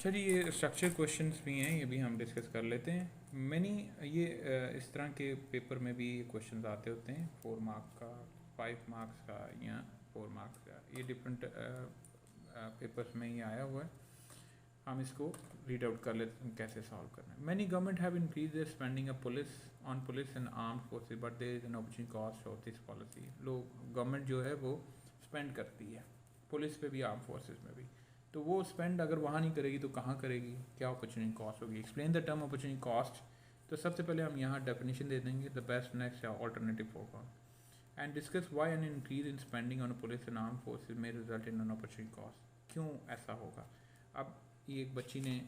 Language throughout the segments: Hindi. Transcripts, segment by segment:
अच्छा जी, ये स्ट्रक्चर क्वेश्चंस भी हैं, ये भी हम डिस्कस कर लेते हैं। मैनी ये इस तरह के पेपर में भी क्वेश्चंस आते होते हैं, 4 मार्क्स का, 5 मार्क्स का या 4 मार्क्स का, ये डिफरेंट पेपर्स में ही आया हुआ है। हम इसको रीड आउट कर लेते हैं कैसे सॉल्व करना है। Many government have increase their spending of police on police and armed forces but there is an operating cost of this policy. लोग गवर्नमेंट जो है वो स्पेंड करती है पुलिस पे भी, आर्म फोर्सेस में भी, तो वो स्पेंड अगर वहाँ नहीं करेगी तो कहाँ करेगी, क्या अपॉर्चुनिटी कॉस्ट होगी। Explain the term opportunity cost. तो सबसे पहले हम यहाँ डेफिनेशन दे देंगे, द बेस्ट नेक्स्ट या alternative foreground, and discuss why an increase in spending on police and arm forces may result in an opportunity cost. क्यों ऐसा होगा। अब ये एक बच्ची ने,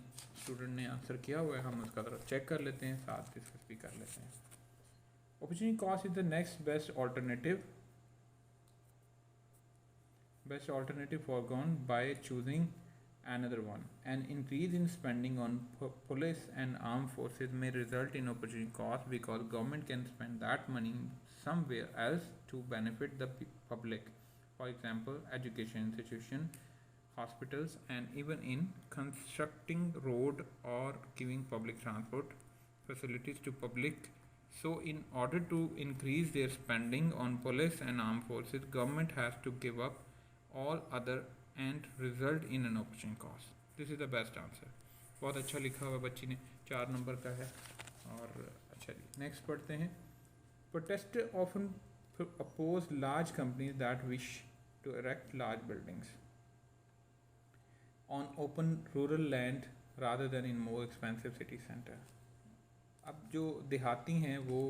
स्टूडेंट ने आंसर किया हुआ है, हम उसका तरफ चेक कर लेते हैं, साथ डिस्कस भी कर लेते हैं। Opportunity cost is the next best alternative foregone by choosing another one. An increase in spending on police and armed forces may result in opportunity cost because government can spend that money somewhere else to benefit the public. For example, education institution, hospitals, and even in constructing road or giving public transport facilities to public. So in order to increase their spending on police and armed forces, government has to give up all other and result in an opportunity cost. This is the best answer. बहुत अच्छा लिखा हुआ बच्ची ने, 4 नंबर का है। और अच्छा जी, नेक्स्ट पढ़ते हैं। Protesters often oppose large companies that wish to erect large buildings on open rural land rather than in more expensive city center. अब जो देहाती हैं वो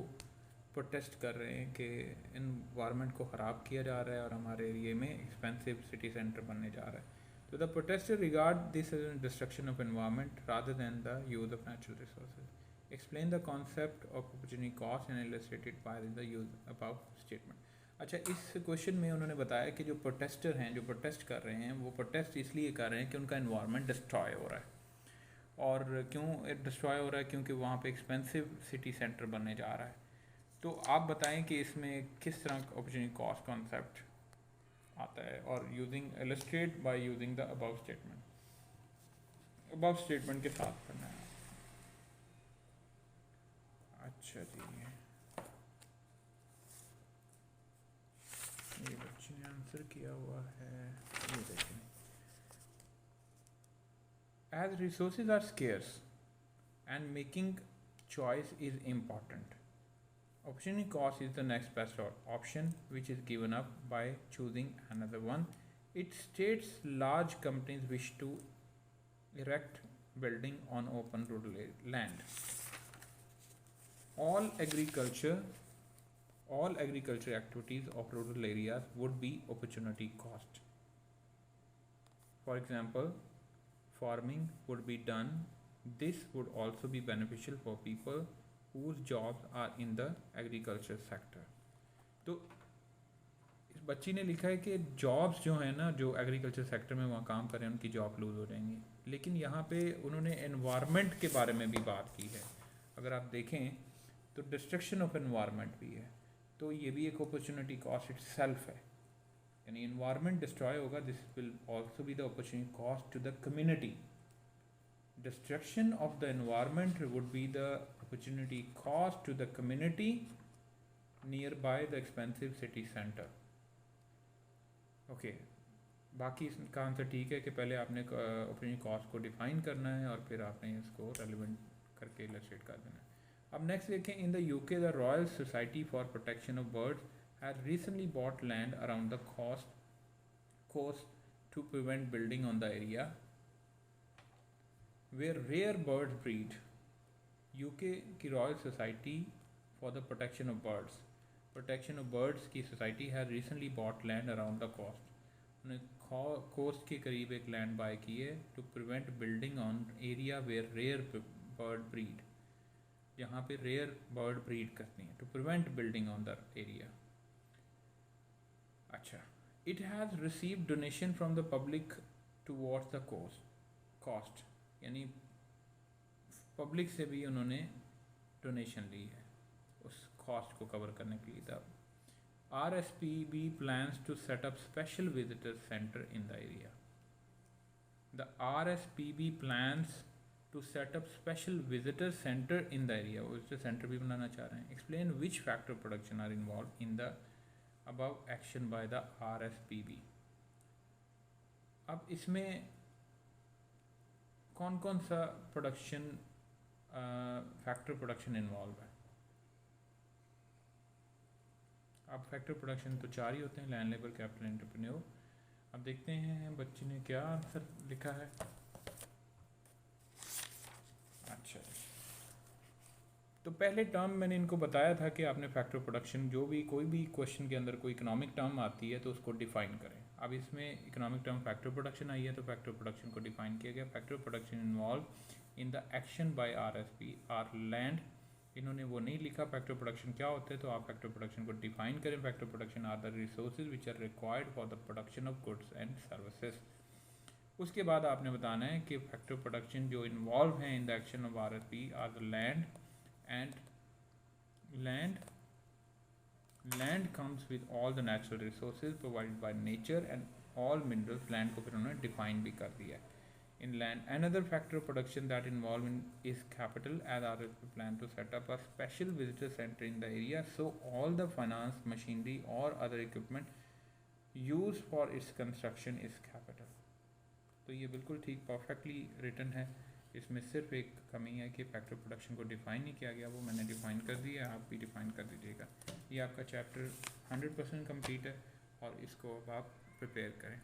प्रोटेस्ट कर रहे हैं कि इन्वायरमेंट को ख़राब किया जा रहा है और हमारे एरिए में एक्सपेंसिव सिटी सेंटर बनने जा रहा है। तो the protester regard this as destruction of environment rather than the use of natural resources. Explain the concept of opportunity cost and illustrated by the use about statement. अच्छा, इस क्वेश्चन में उन्होंने बताया कि जो प्रोटेस्टर हैं, जो प्रोटेस्ट कर रहे हैं, वो प्रोटेस्ट इसलिए कर रहे हैं कि उनका एनवायरनमेंट डिस्ट्रॉय हो रहा है। और क्यों डिस्ट्रॉय हो रहा है? क्योंकि वहाँ पे एक्सपेंसिव सिटी सेंटर बनने जा रहा है। तो आप बताएं कि इसमें किस तरह का अपॉर्चुनिटी कॉस्ट कॉन्सेप्ट आता है, और using illustrate by using the above statement, above statement के साथ करना है। अच्छा जी, ये बच्चे ने आंसर किया हुआ है, ये देखें। As resources are scarce and making choice is important, opportunity cost is the next best option which is given up by choosing another one. It states large companies wish to erect building on open rural land. All agriculture activities of rural areas would be opportunity cost. For example, farming would be done. This would also be beneficial for people whose jobs are in the agriculture sector. तो इस बच्ची ने लिखा है कि जॉब्स जो है ना, जो एग्रीकल्चर सेक्टर में वहाँ काम कर रहे हैं, उनकी जॉब लूज हो जाएंगी। लेकिन यहाँ पे उन्होंने एनवायरनमेंट के बारे में भी बात की है। अगर आप देखें तो डिस्ट्रक्शन ऑफ एनवायरनमेंट भी है, तो ये भी एक अपॉर्चुनिटी कॉस्ट इट सेल्फ है। यानी एनवायरनमेंट डिस्ट्रॉय होगा, this will also be the opportunity cost to the community. Destruction of the environment would be the opportunity cost to the community nearby the expensive city center. Okay, बाकी इसका आंसर ठीक है कि पहले आपने अपनी कॉस्ट को डिफाइन करना है और फिर आपने इसको रेलिवेंट करके इलस्ट्रेट कर देना है। अब नेक्स्ट देखें, in the UK the royal society for protection of birds has recently bought land around the coast to prevent building on the area where rare birds breed. UK की royal society for the protection of birds की सोसाइटी है recently bought land around the coast. उन्होंने कोस्ट के करीब एक लैंड बाय की है to prevent building on area where rare bird breed, जहाँ पे रेयर बर्ड ब्रीड करती हैं, to prevent building on the area. अच्छा, it has receive donation from the public towards the cost, यानी पब्लिक से भी उन्होंने डोनेशन ली है उस कॉस्ट को कवर करने के लिए। तब RSPB plans to set up special visitor center in the area. The RSPB plans to set up special visitor center in the area, वो visitor center भी बनाना चाह रहे हैं. Explain which factor production are involved in the above action by the RSPB. अब इसमें कौन कौन सा प्रोडक्शन फैक्टर प्रोडक्शन इन्वॉल्व है. अब फैक्टर प्रोडक्शन तो 4 ही होते हैं, लैंड, लेबर, कैपिटल, एंटरप्रेन्योर. अब देखते हैं बच्चे ने क्या आंसर लिखा है. अच्छा, तो पहले टर्म मैंने इनको बताया था कि आपने फैक्टर प्रोडक्शन, जो भी कोई भी क्वेश्चन के अंदर कोई इकोनॉमिक टर्म आती है तो उसको डिफाइन करें. अब इसमें इकोनॉमिक टर्म फैक्टर प्रोडक्शन आई है तो फैक्टर प्रोडक्शन को डिफाइन किया गया. Factor production involve in the action by RSP are land. इन्होंने वो नहीं लिखा फैक्टर प्रोडक्शन क्या होते हैं, तो आप फैक्टर प्रोडक्शन को डिफाइन करें. Factor production are the resources which are required for the production of goods and services. उसके बाद आपने बताना है कि फैक्टर प्रोडक्शन जो इन्वॉल्व हैं in the action of RSP are the land and land comes with all the natural resources provided by nature and all minerals. Land को फिर उन्होंने डिफाइन भी कर दिया है. In land, another factor of production that involved in is capital, as RSP plan to set up a special visitor center in the area, so all the finance, machinery or other equipment used for its construction is capital. तो ये बिल्कुल ठीक परफेक्टली रिटन है. इसमें सिर्फ एक कमी है कि फैक्टर प्रोडक्शन को डिफाइन नहीं किया गया, वो मैंने डिफाइन कर दिया, आप भी डिफाइन कर दीजिएगा. ये आपका चैप्टर 100% कंप्लीट है और इसको अब आप प्रिपेयर करें.